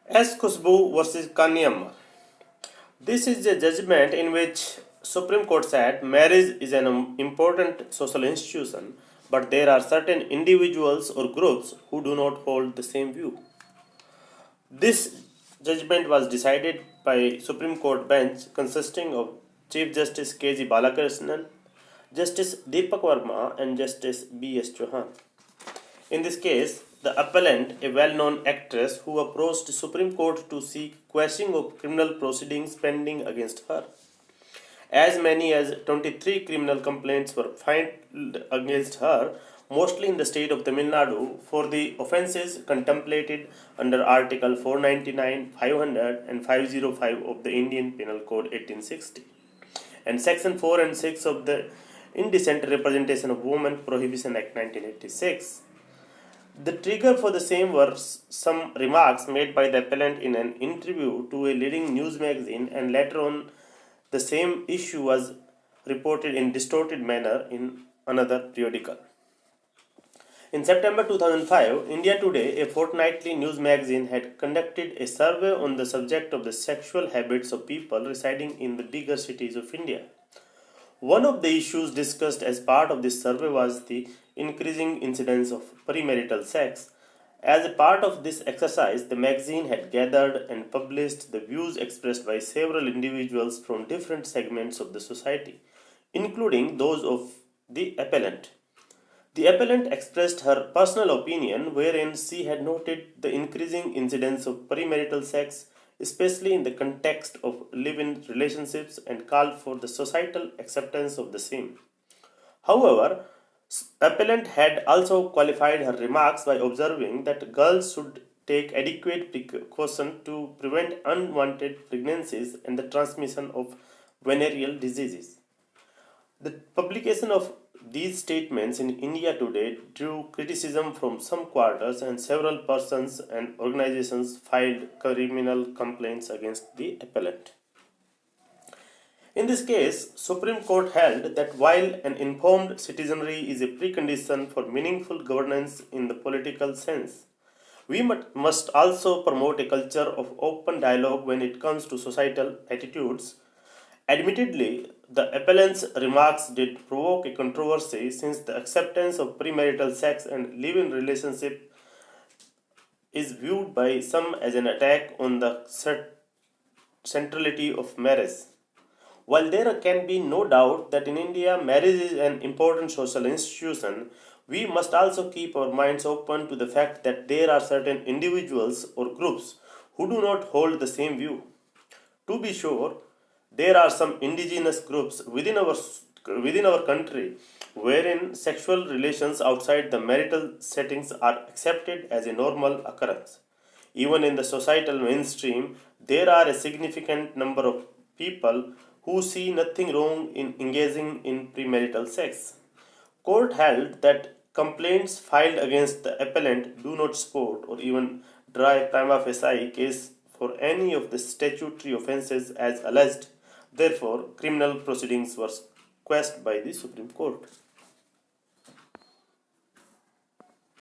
As Khushboo versus Kanniammal. This is a judgment in which Supreme Court said marriage is an important social institution, but there are certain individuals or groups who do not hold the same view. This judgment was decided by Supreme Court bench consisting of Chief Justice K.G. Balakrishnan, Justice Deepak Verma, and Justice B.S. Chauhan. In this case, the appellant, a well-known actress who approached the Supreme Court to seek quashing of criminal proceedings pending against her. As many as 23 criminal complaints were filed against her, mostly in the state of Tamil Nadu, for the offences contemplated under Article 499, 500, and 505 of the Indian Penal Code 1860, and Section 4 and 6 of the Indecent Representation of Women Prohibition Act 1986. The trigger for the same were some remarks made by the appellant in an interview to a leading news magazine, and later on the same issue was reported in distorted manner in another periodical. In September 2005, India Today, a fortnightly news magazine, had conducted a survey on the subject of the sexual habits of people residing in the bigger cities of India. One of the issues discussed as part of this survey was the increasing incidence of premarital sex. As a part of this exercise, the magazine had gathered and published the views expressed by several individuals from different segments of the society, including those of the appellant. The appellant expressed her personal opinion, wherein she had noted the increasing incidence of premarital sex, especially in the context of live-in relationships, and called for the societal acceptance of the same. However, appellant had also qualified her remarks by observing that girls should take adequate precaution to prevent unwanted pregnancies and the transmission of venereal diseases. The publication of these statements in India Today drew criticism from some quarters, and several persons and organizations filed criminal complaints against the appellant. In this case, Supreme Court held that while an informed citizenry is a precondition for meaningful governance in the political sense, we must also promote a culture of open dialogue when it comes to societal attitudes. Admittedly, the appellant's remarks did provoke a controversy, since the acceptance of premarital sex and live-in relationship is viewed by some as an attack on the centrality of marriage. While there can be no doubt that in India marriage is an important social institution, we must also keep our minds open to the fact that there are certain individuals or groups who do not hold the same view. To be sure, there are some indigenous groups within our country wherein sexual relations outside the marital settings are accepted as a normal occurrence. Even in the societal mainstream, there are a significant number of people who see nothing wrong in engaging in premarital sex. Court held that complaints filed against the appellant do not support or even draw a prima facie case for any of the statutory offences as alleged. Therefore, criminal proceedings were quashed by the Supreme Court.